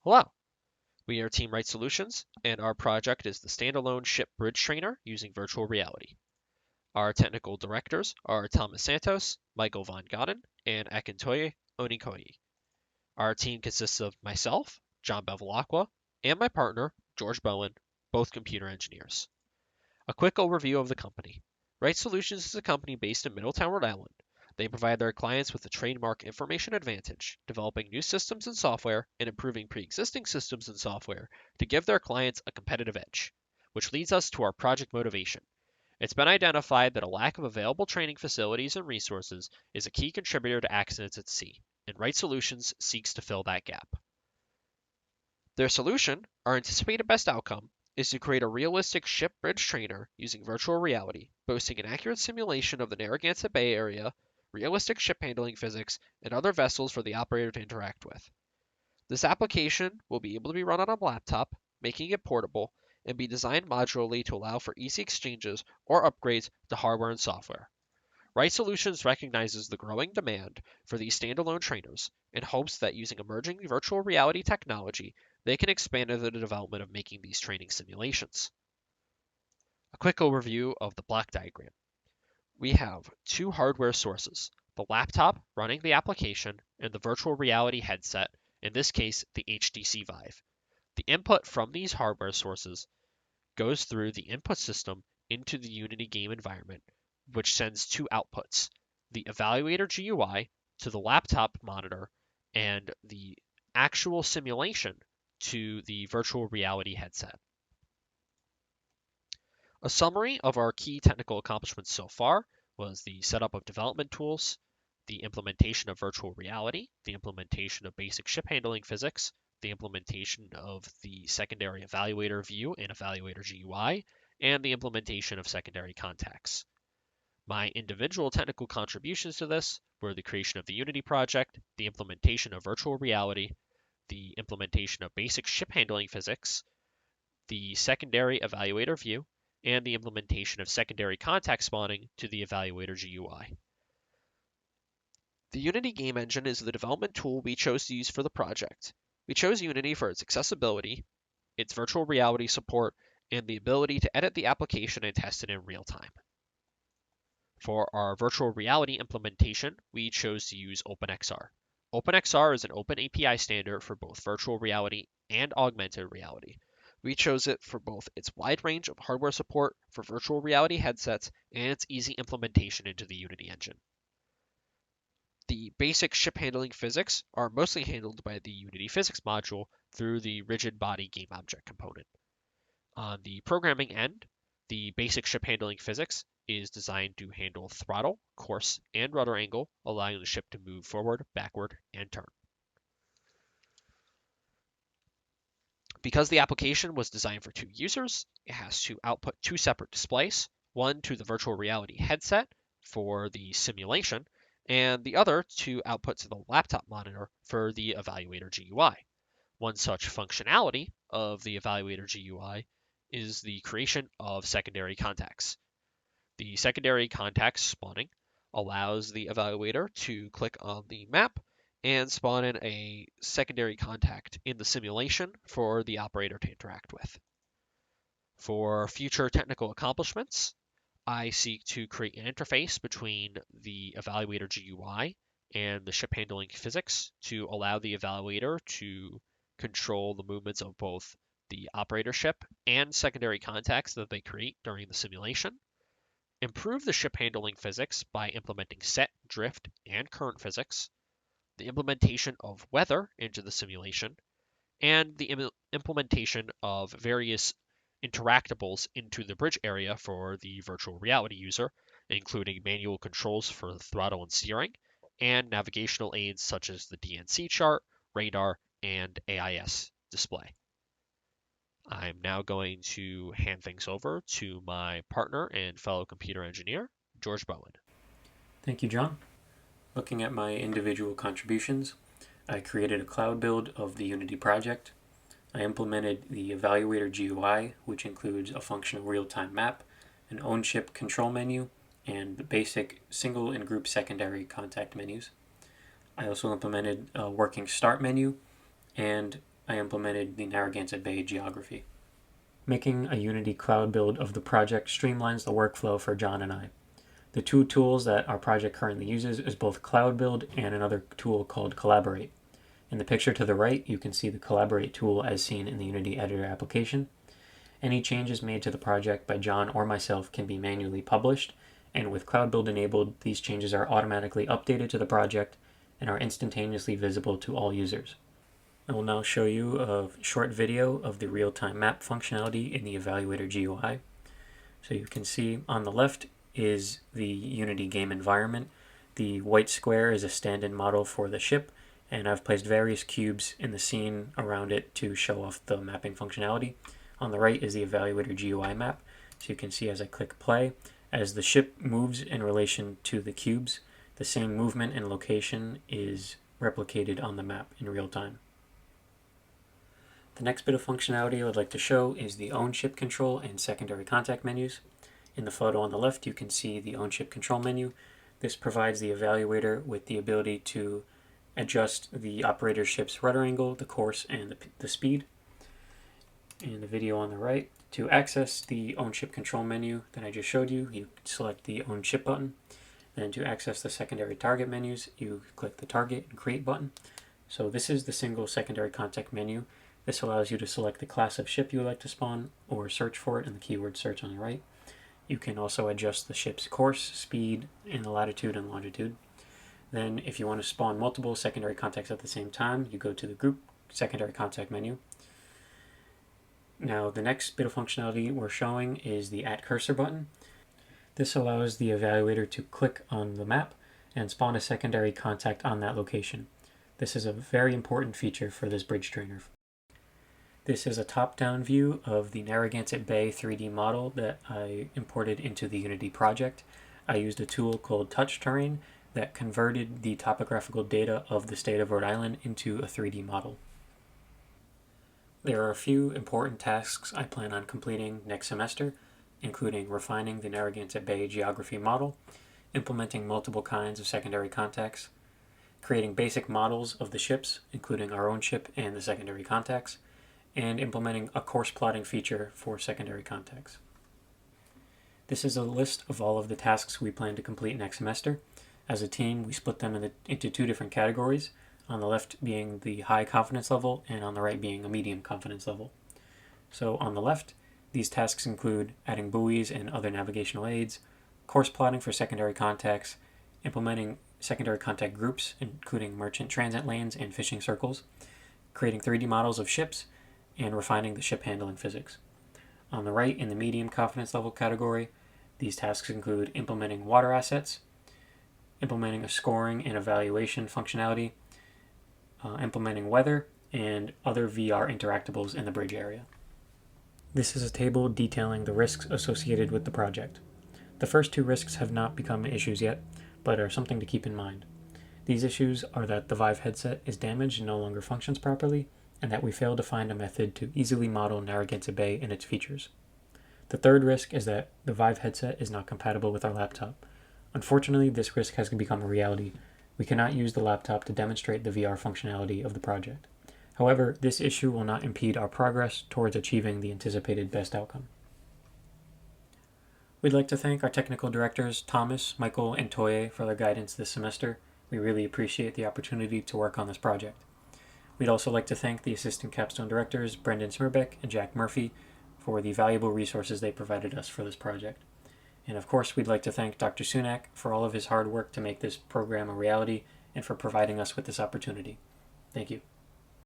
Hello, we are Team Rite Solutions, and our project is the Standalone Ship Bridge Trainer using virtual reality. Our technical directors are Thomas Santos, Michael Von Godden, and Akintoye Onikoyi. Our team consists of myself, John Bevilacqua, and my partner, George Bowen, both computer engineers. A quick overview of the company. Rite Solutions is a company based in Middletown, Rhode Island. They provide their clients with a trademark information advantage, developing new systems and software and improving pre-existing systems and software to give their clients a competitive edge, which leads us to our project motivation. It's been identified that a lack of available training facilities and resources is a key contributor to accidents at sea, and Rite Solutions seeks to fill that gap. Their solution, our anticipated best outcome, is to create a realistic ship bridge trainer using virtual reality, boasting an accurate simulation of the Narragansett Bay Area, realistic ship handling physics, and other vessels for the operator to interact with. This application will be able to be run on a laptop, making it portable, and be designed modularly to allow for easy exchanges or upgrades to hardware and software. Rite Solutions recognizes the growing demand for these standalone trainers and hopes that using emerging virtual reality technology, they can expand into the development of making these training simulations. A quick overview of the block diagram. We have two hardware sources, the laptop running the application and the virtual reality headset, in this case the HTC Vive. The input from these hardware sources goes through the input system into the Unity game environment, which sends two outputs, the evaluator GUI to the laptop monitor and the actual simulation to the virtual reality headset. A summary of our key technical accomplishments so far was the setup of development tools, the implementation of virtual reality, the implementation of basic ship handling physics, the implementation of the secondary evaluator view and evaluator GUI, and the implementation of secondary contacts. My individual technical contributions to this were the creation of the Unity project, the implementation of virtual reality, the implementation of basic ship handling physics, the secondary evaluator view, and the implementation of secondary contact spawning to the evaluator GUI. The Unity game engine is the development tool we chose to use for the project. We chose Unity for its accessibility, its virtual reality support, and the ability to edit the application and test it in real time. For our virtual reality implementation, we chose to use OpenXR. OpenXR is an open API standard for both virtual reality and augmented reality. We chose it for both its wide range of hardware support for virtual reality headsets and its easy implementation into the Unity engine. The basic ship handling physics are mostly handled by the Unity physics module through the rigid body game object component. On the programming end, the basic ship handling physics is designed to handle throttle, course, and rudder angle, allowing the ship to move forward, backward, and turn. Because the application was designed for two users, it has to output two separate displays, one to the virtual reality headset for the simulation, and the other to output to the laptop monitor for the evaluator GUI. One such functionality of the evaluator GUI is the creation of secondary contacts. The secondary contact spawning allows the evaluator to click on the map and spawn in a secondary contact in the simulation for the operator to interact with. For future technical accomplishments, I seek to create an interface between the evaluator GUI and the ship handling physics to allow the evaluator to control the movements of both the operator ship and secondary contacts that they create during the simulation, improve the ship handling physics by implementing set, drift, and current physics, the implementation of weather into the simulation, and the implementation of various interactables into the bridge area for the virtual reality user, including manual controls for throttle and steering, and navigational aids such as the DNC chart, radar, and AIS display. I'm now going to hand things over to my partner and fellow computer engineer, George Bowen. Thank you, John. Looking at my individual contributions, I created a cloud build of the Unity project. I implemented the evaluator GUI, which includes a functional real-time map, an own-ship control menu, and the basic single and group secondary contact menus. I also implemented a working start menu and I implemented the Narragansett Bay geography. Making a Unity cloud build of the project streamlines the workflow for John and I. The two tools that our project currently uses is both Cloud Build and another tool called Collaborate. In the picture to the right, you can see the Collaborate tool as seen in the Unity Editor application. Any changes made to the project by John or myself can be manually published, and with Cloud Build enabled, these changes are automatically updated to the project and are instantaneously visible to all users. I will now show you a short video of the real-time map functionality in the Evaluator GUI. So you can see on the left is the Unity game environment. The white square is a stand-in model for the ship, and I've placed various cubes in the scene around it to show off the mapping functionality. On the right is the Evaluator GUI map. So you can see as I click play, as the ship moves in relation to the cubes, the same movement and location is replicated on the map in real time. The next bit of functionality I would like to show is the Own Ship Control and Secondary Contact menus. In the photo on the left, you can see the Own Ship Control menu. This provides the evaluator with the ability to adjust the operator's ship's rudder angle, the course, and the speed. In the video on the right, to access the Own Ship Control menu that I just showed you, you select the Own Ship button. Then to access the secondary target menus, you click the Target and Create button. So this is the single secondary contact menu. This allows you to select the class of ship you would like to spawn or search for it in the keyword search on the right. You can also adjust the ship's course, speed, and the latitude and longitude. Then if you want to spawn multiple secondary contacts at the same time, you go to the Group Secondary Contact menu. Now the next bit of functionality we're showing is the @cursor button. This allows the evaluator to click on the map and spawn a secondary contact on that location. This is a very important feature for this bridge trainer. This is a top-down view of the Narragansett Bay 3D model that I imported into the Unity project. I used a tool called Touch Terrain that converted the topographical data of the state of Rhode Island into a 3D model. There are a few important tasks I plan on completing next semester, including refining the Narragansett Bay geography model, implementing multiple kinds of secondary contacts, creating basic models of the ships, including our own ship and the secondary contacts, and implementing a course plotting feature for secondary contacts. This is a list of all of the tasks we plan to complete next semester. As a team, we split them into two different categories, on the left being the high confidence level and on the right being a medium confidence level. So on the left, these tasks include adding buoys and other navigational aids, course plotting for secondary contacts, implementing secondary contact groups, including merchant transit lanes and fishing circles, creating 3D models of ships, and refining the ship handling physics. On the right, in the medium confidence level category, these tasks include implementing water assets, implementing a scoring and evaluation functionality, implementing weather, and other VR interactables in the bridge area. This is a table detailing the risks associated with the project. The first two risks have not become issues yet, but are something to keep in mind. These issues are that the Vive headset is damaged and no longer functions properly, and that we failed to find a method to easily model Narragansett Bay and its features. The third risk is that the Vive headset is not compatible with our laptop. Unfortunately, this risk has become a reality. We cannot use the laptop to demonstrate the VR functionality of the project. However, this issue will not impede our progress towards achieving the anticipated best outcome. We'd like to thank our technical directors, Thomas, Michael, and Toye, for their guidance this semester. We really appreciate the opportunity to work on this project. We'd also like to thank the assistant capstone directors, Brendan Smirbeck and Jack Murphy, for the valuable resources they provided us for this project. And of course, we'd like to thank Dr. Sunak for all of his hard work to make this program a reality and for providing us with this opportunity. Thank you.